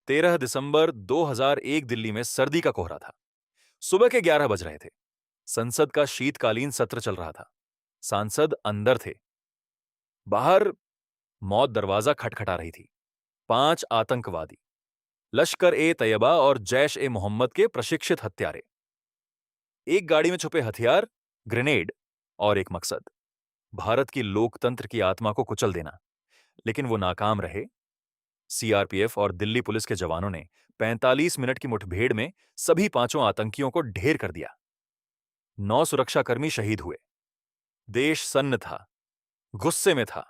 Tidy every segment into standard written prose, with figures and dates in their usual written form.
13 दिसंबर 2001 दिल्ली में सर्दी का कोहरा था। सुबह के 11 बज रहे थे। संसद का शीतकालीन सत्र चल रहा था। सांसद अंदर थे। बाहर मौत दरवाजा खटखटा रही थी। 5 आतंकवादी, लश्कर ए तैयबा और जैश ए मोहम्मद के प्रशिक्षित हत्यारे। एक गाड़ी में छुपे हथियार, ग्रेनेड और एक मकसद, भारत की लोकतंत्र की आत्मा को कुचल देना। लेकिन वो नाकाम रहे। सीआरपीएफ और दिल्ली पुलिस के जवानों ने 45 मिनट की मुठभेड़ में सभी 5 आतंकियों को ढेर कर दिया। 9 सुरक्षाकर्मी शहीद हुए। देश सन्न था, गुस्से में था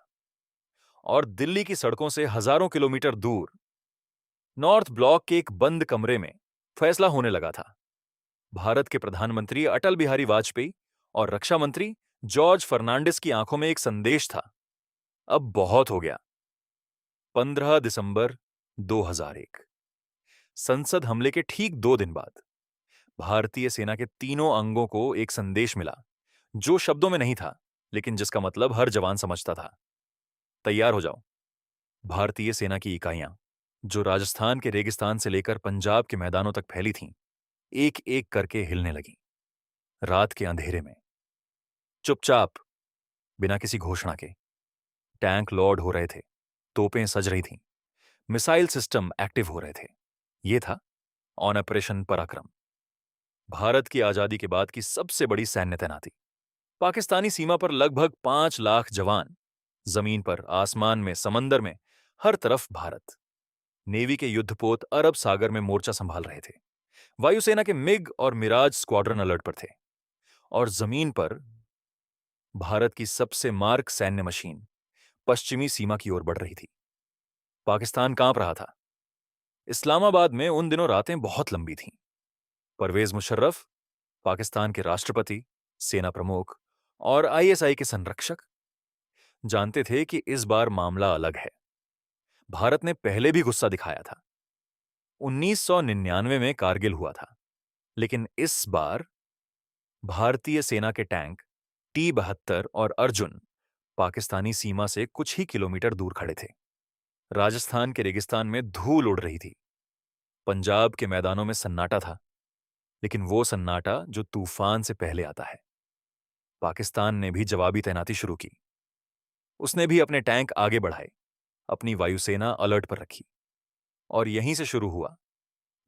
और दिल्ली की सड़कों से हजारों किलोमीटर दूर नॉर्थ ब्लॉक के एक बंद कमरे में फैसला होने लगा था। भारत के प्रधानमंत्री अटल बिहारी वाजपेयी और रक्षा मंत्री जॉर्ज फर्नांडिस की आंखों में एक संदेश था, अब बहुत हो गया। 15 दिसंबर 2001, संसद हमले के ठीक 2 दिन बाद भारतीय सेना के तीनों अंगों को एक संदेश मिला, जो शब्दों में नहीं था, लेकिन जिसका मतलब हर जवान समझता था। तैयार हो जाओ। भारतीय सेना की इकाइयां, जो राजस्थान के रेगिस्तान से लेकर पंजाब के मैदानों तक फैली थीं, एक एक करके हिलने लगीं। रात के अंधेरे में चुपचाप, बिना किसी घोषणा के, टैंक लोड हो रहे थे, तोपें सज रही थीं, मिसाइल सिस्टम एक्टिव हो रहे थे। यह था ऑन ऑपरेशन पराक्रम, भारत की आजादी के बाद की सबसे बड़ी सैन्य तैनाती। पाकिस्तानी सीमा पर लगभग 5 लाख जवान, जमीन पर, आसमान में, समंदर में, हर तरफ भारत। नेवी के युद्धपोत अरब सागर में मोर्चा संभाल रहे थे। वायुसेना के मिग और मिराज स्क्वाड्रन अलर्ट पर थे। और जमीन पर भारत की सबसे मार्क सैन्य मशीन पश्चिमी सीमा की ओर बढ़ रही थी। पाकिस्तान कांप रहा था। इस्लामाबाद में उन दिनों रातें बहुत लंबी थीं। परवेज मुशर्रफ, पाकिस्तान के राष्ट्रपति, सेना प्रमुख और आईएसआई के संरक्षक, जानते थे कि इस बार मामला अलग है। भारत ने पहले भी गुस्सा दिखाया था। 1999 में कारगिल हुआ था, लेकिन इस बार भारतीय सेना के टैंक T-72 और अर्जुन पाकिस्तानी सीमा से कुछ ही किलोमीटर दूर खड़े थे। राजस्थान के रेगिस्तान में धूल उड़ रही थी। पंजाब के मैदानों में सन्नाटा था, लेकिन वो सन्नाटा जो तूफान से पहले आता है। पाकिस्तान ने भी जवाबी तैनाती शुरू की। उसने भी अपने टैंक आगे बढ़ाए, अपनी वायुसेना अलर्ट पर रखी। और यहीं से शुरू हुआ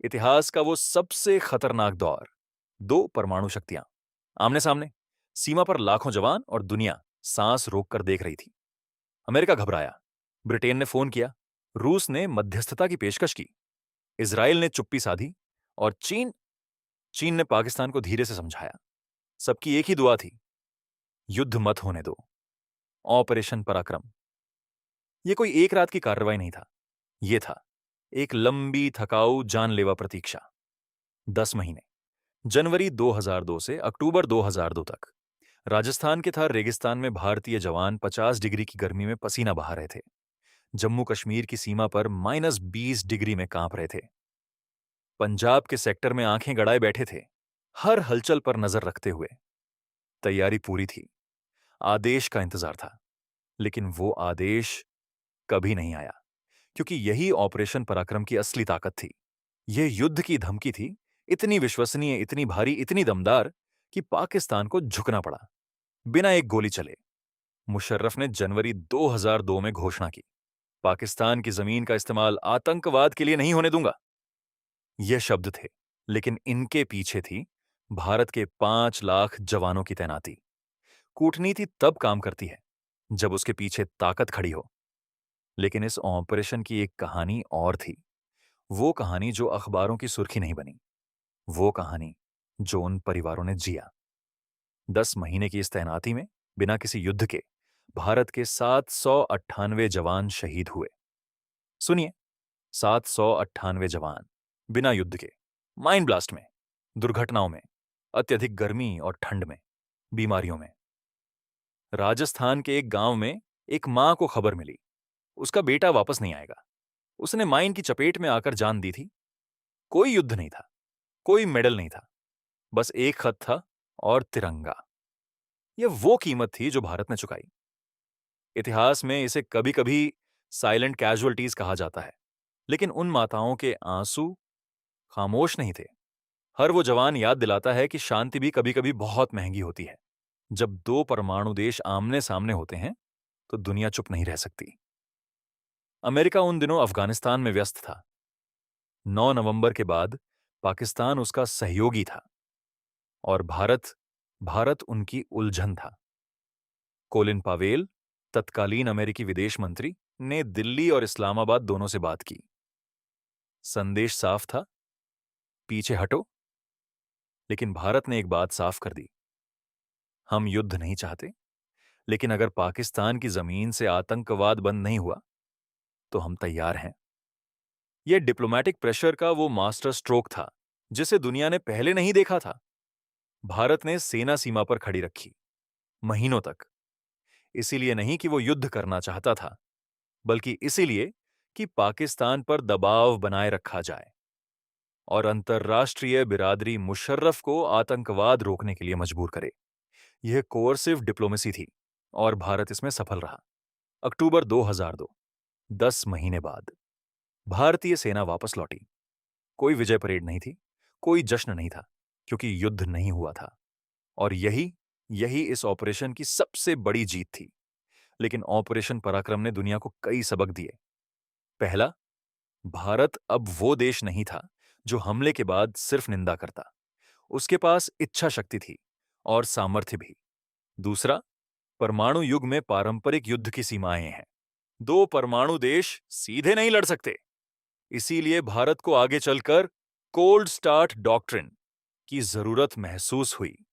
इतिहास का वो सबसे खतरनाक दौर। 2 परमाणु शक्तियां आमने सामने, सीमा पर लाखों जवान और दुनिया सांस रोककर देख रही थी। अमेरिका घबराया, ब्रिटेन ने फोन किया, रूस ने मध्यस्थता की पेशकश की, इजराइल ने चुप्पी साधी और चीन ने पाकिस्तान को धीरे से समझाया। सबकी एक ही दुआ थी, युद्ध मत होने दो। ऑपरेशन पराक्रम यह कोई एक रात की कार्रवाई नहीं था, यह था एक लंबी, थकाऊ, जानलेवा प्रतीक्षा। 10 महीने, जनवरी 2002 से अक्टूबर 2002 तक राजस्थान के थार रेगिस्तान में भारतीय जवान 50 डिग्री की गर्मी में पसीना बहा रहे थे। जम्मू कश्मीर की सीमा पर -20 डिग्री में कांप रहे थे। पंजाब के सेक्टर में आंखें गड़ाए बैठे थे, हर हलचल पर नजर रखते हुए। तैयारी पूरी थी, आदेश का इंतजार था, लेकिन वो आदेश कभी नहीं आया, क्योंकि यही ऑपरेशन पराक्रम की असली ताकत थी। यह युद्ध की धमकी थी, इतनी विश्वसनीय, इतनी भारी, इतनी दमदार कि पाकिस्तान को झुकना पड़ा, बिना एक गोली चले। मुशर्रफ ने जनवरी 2002 में घोषणा की, पाकिस्तान की जमीन का इस्तेमाल आतंकवाद के लिए नहीं होने दूंगा। ये शब्द थे, लेकिन इनके पीछे थी भारत के 5 लाख जवानों की तैनाती। कूटनीति तब काम करती है जब उसके पीछे ताकत खड़ी हो। लेकिन इस ऑपरेशन की एक कहानी और थी, वो कहानी जो अखबारों की सुर्खी नहीं बनी, वो कहानी जो उन परिवारों ने जिया। 10 महीने की इस तैनाती में बिना किसी युद्ध के भारत के 798 जवान शहीद हुए। सुनिए, 798 जवान बिना युद्ध के, माइंड ब्लास्ट में, दुर्घटनाओं में, अत्यधिक गर्मी और ठंड में, बीमारियों में। राजस्थान के एक गांव में एक मां को खबर मिली, उसका बेटा वापस नहीं आएगा। उसने माइन की चपेट में आकर जान दी थी। कोई युद्ध नहीं था, कोई मेडल नहीं था, बस एक खत था और तिरंगा। यह वो कीमत थी जो भारत ने चुकाई। इतिहास में इसे कभी कभी साइलेंट कैजुअल्टीज कहा जाता है, लेकिन उन माताओं के आंसू खामोश नहीं थे। हर वो जवान याद दिलाता है कि शांति भी कभी-कभी बहुत महंगी होती है। जब दो परमाणु देश आमने-सामने होते हैं, तो दुनिया चुप नहीं रह सकती। अमेरिका उन दिनों अफगानिस्तान में व्यस्त था। 9 नवंबर के बाद पाकिस्तान उसका सहयोगी था और भारत भारत उनकी उलझन था। कोलिन पावेल, तत्कालीन अमेरिकी विदेश मंत्री, ने दिल्ली और इस्लामाबाद दोनों से बात की। संदेश साफ था, पीछे हटो। लेकिन भारत ने एक बात साफ कर दी, हम युद्ध नहीं चाहते, लेकिन अगर पाकिस्तान की जमीन से आतंकवाद बंद नहीं हुआ, तो हम तैयार हैं। यह डिप्लोमैटिक प्रेशर का वो मास्टर स्ट्रोक था, जिसे दुनिया ने पहले नहीं देखा था। भारत ने सेना सीमा पर खड़ी रखी, महीनों तक। इसीलिए नहीं कि वो युद्ध करना चाहता था, बल्कि इसीलिए कि पाकिस्तान पर दबाव बनाए रखा जाए और अंतर्राष्ट्रीय बिरादरी मुशर्रफ को आतंकवाद रोकने के लिए मजबूर करे। यह कोर्सिव डिप्लोमेसी थी और भारत इसमें सफल रहा। अक्टूबर 2002, 10 महीने बाद भारतीय सेना वापस लौटी। कोई विजय परेड नहीं थी, कोई जश्न नहीं था, क्योंकि युद्ध नहीं हुआ था। और यही यही इस ऑपरेशन की सबसे बड़ी जीत थी। लेकिन ऑपरेशन पराक्रम ने दुनिया को कई सबक दिए। पहला, भारत अब वो देश नहीं था जो हमले के बाद सिर्फ निंदा करता। उसके पास इच्छा शक्ति थी और सामर्थ्य भी। दूसरा, परमाणु युग में पारंपरिक युद्ध की सीमाएं हैं। दो परमाणु देश सीधे नहीं लड़ सकते। इसीलिए भारत को आगे चलकर कोल्ड स्टार्ट डॉक्ट्रिन की जरूरत महसूस हुई।